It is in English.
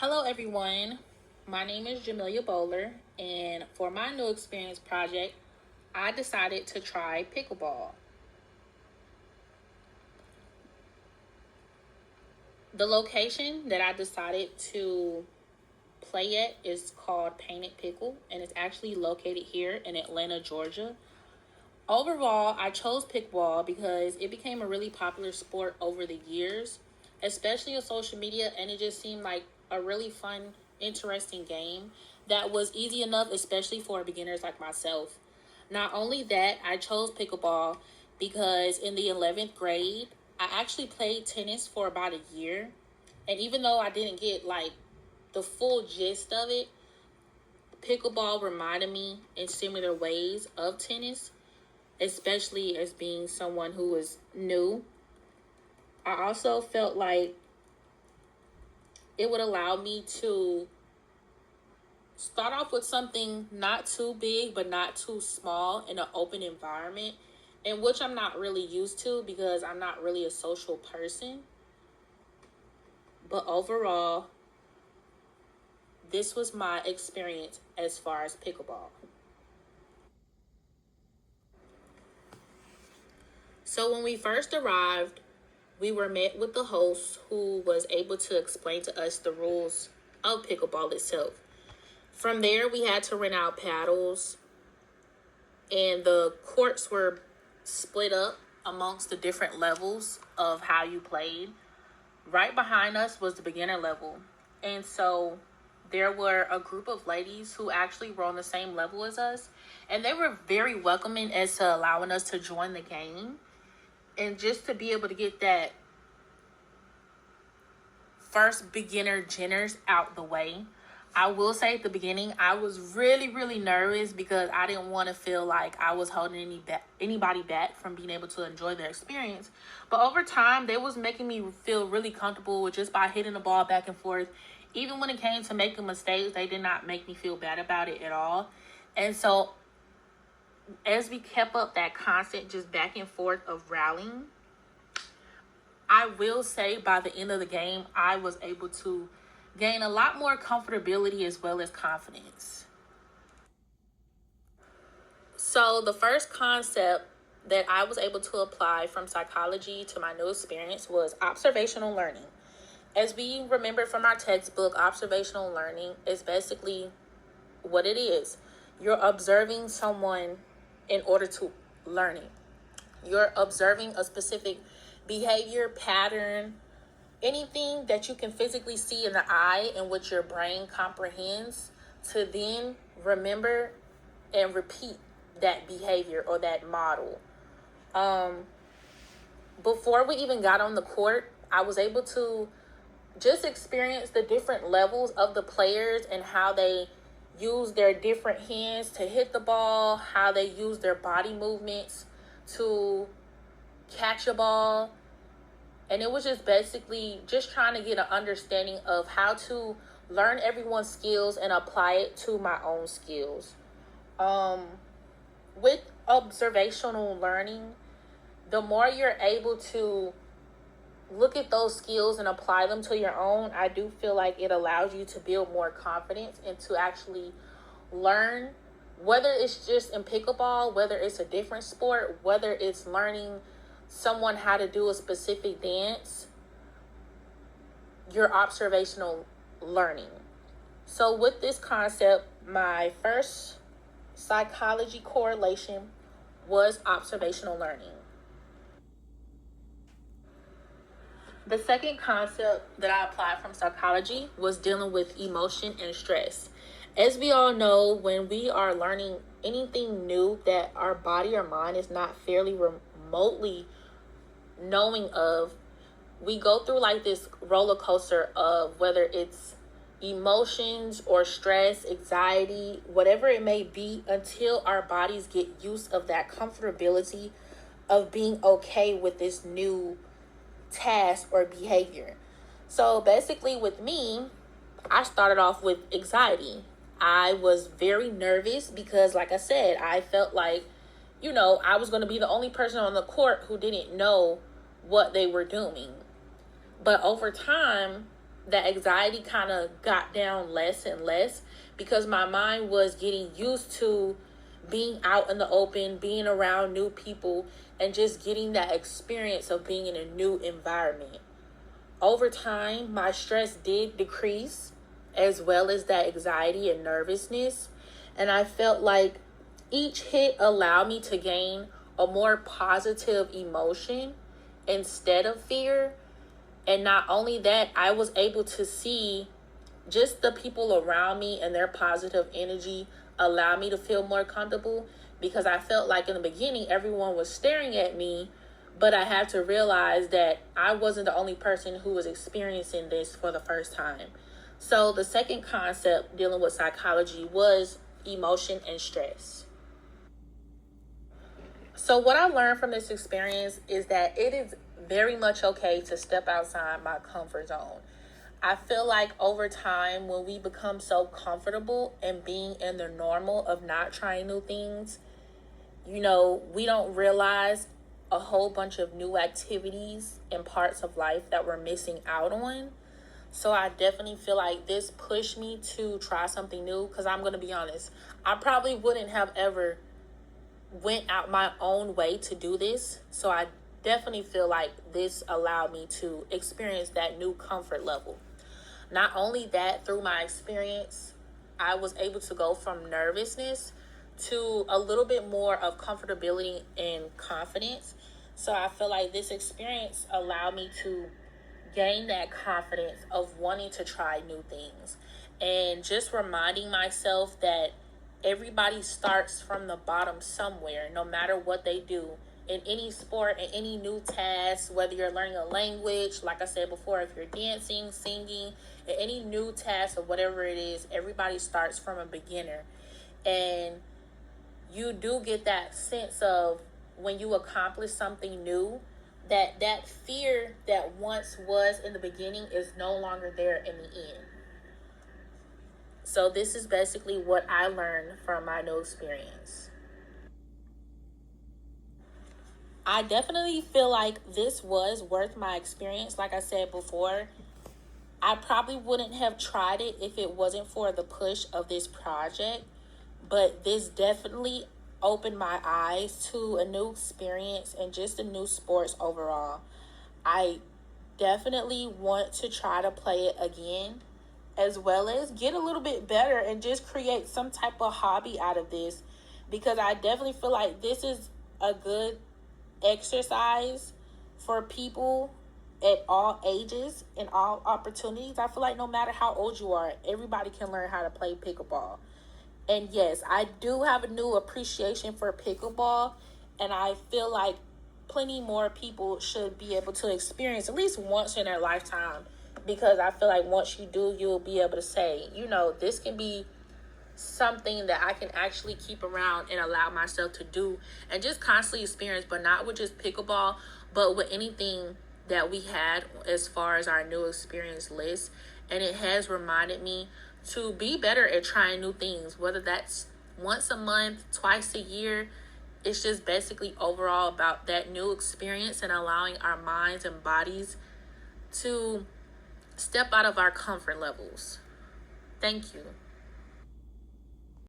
Hello, everyone. My name is Jamelia Bowler, and for my new experience project, I decided to try pickleball. The location that I decided to play at is called Painted Pickle, and it's actually located here in Atlanta, Georgia. Overall, I chose pickleball because it became a really popular sport over the years, especially on social media, and it just seemed like a really fun, interesting game that was easy enough, especially for beginners like myself. Not only that, I chose pickleball because in the 11th grade, I actually played tennis for about a year. And even though I didn't get like the full gist of it, pickleball reminded me in similar ways of tennis, especially as being someone who was new. I also felt like it would allow me to start off with something not too big but not too small in an open environment, in which I'm not really used to because I'm not really a social person. But overall, this was my experience as far as pickleball. So when we first arrived, we were met with the host who was able to explain to us the rules of pickleball itself. From there, we had to rent out paddles, and the courts were split up amongst the different levels of how you played. Right behind us was the beginner level. And so there were a group of ladies who actually were on the same level as us, and they were very welcoming as to allowing us to join the game and just to be able to get that first beginner jitters out the way. I will say at the beginning, I was really nervous because I didn't want to feel like I was holding anybody back from being able to enjoy their experience. But over time, they was making me feel really comfortable with just by hitting the ball back and forth. Even when it came to making mistakes, they did not make me feel bad about it at all. And so as we kept up that constant just back and forth of rallying, I will say by the end of the game, I was able to gain a lot more comfortability as well as confidence. So the first concept that I was able to apply from psychology to my new experience was observational learning. As we remember from our textbook, observational learning is basically what it is. You're observing someone in order to learn it. You're observing a specific behavior pattern, anything that you can physically see in the eye and what your brain comprehends, to then remember and repeat that behavior or that model. Before we even got on the court, I was able to just experience the different levels of the players and how they use their different hands to hit the ball, how they use their body movements to catch a ball. And it was just basically just trying to get an understanding of how to learn everyone's skills and apply it to my own skills. With observational learning, the more you're able to look at those skills and apply them to your own, I do feel like it allows you to build more confidence and to actually learn, whether it's just in pickleball, whether it's a different sport, whether it's learning someone how to do a specific dance, your observational learning. So with this concept, my first psychology correlation was observational learning. The second concept that I applied from psychology was dealing with emotion and stress. As we all know, when we are learning anything new that our body or mind is not fairly remotely knowing of, we go through like this roller coaster of whether it's emotions or stress, anxiety, whatever it may be, until our bodies get used of that comfortability of being okay with this new task or behavior. So basically with me, I started off with anxiety. I was very nervous because, like I said, I felt like, I was going to be the only person on the court who didn't know what they were doing. But over time, that anxiety kind of got down less and less because my mind was getting used to being out in the open, being around new people, and just getting that experience of being in a new environment. Over time, my stress did decrease, as well as that anxiety and nervousness. And I felt like each hit allowed me to gain a more positive emotion instead of fear. And not only that, I was able to see just the people around me and their positive energy allow me to feel more comfortable, because I felt like in the beginning everyone was staring at me, but I had to realize that I wasn't the only person who was experiencing this for the first time. So the second concept dealing with psychology was emotion and stress. So what I learned from this experience is that it is very much okay to step outside my comfort zone. I feel like over time, when we become so comfortable in being in the normal of not trying new things, we don't realize a whole bunch of new activities and parts of life that we're missing out on. So I definitely feel like this pushed me to try something new, because I'm going to be honest, I probably wouldn't have ever went out my own way to do this. So I definitely feel like this allowed me to experience that new comfort level. Not only that, through my experience, I was able to go from nervousness to a little bit more of comfortability and confidence. So I feel like this experience allowed me to gain that confidence of wanting to try new things, and just reminding myself that everybody starts from the bottom somewhere, no matter what they do in any sport, in any new task, whether you're learning a language, like I said before, if you're dancing, singing, in any new task or whatever it is, everybody starts from a beginner. And you do get that sense of, when you accomplish something new, that fear that once was in the beginning is no longer there in the end. So this is basically what I learned from my new experience. I definitely feel like this was worth my experience. Like I said before, I probably wouldn't have tried it if it wasn't for the push of this project, but this definitely opened my eyes to a new experience and just a new sports overall. I definitely want to try to play it again, as well as get a little bit better and just create some type of hobby out of this, because I definitely feel like this is a good exercise for people at all ages and all opportunities. I feel like no matter how old you are, everybody can learn how to play pickleball. And yes, I do have a new appreciation for pickleball, and I feel like plenty more people should be able to experience at least once in their lifetime, because I feel like once you do, you'll be able to say, this can be something that I can actually keep around and allow myself to do and just constantly experience, but not with just pickleball, but with anything that we had as far as our new experience list. And it has reminded me to be better at trying new things, whether that's once a month, twice a year. It's just basically overall about that new experience and allowing our minds and bodies to step out of our comfort levels. Thank you.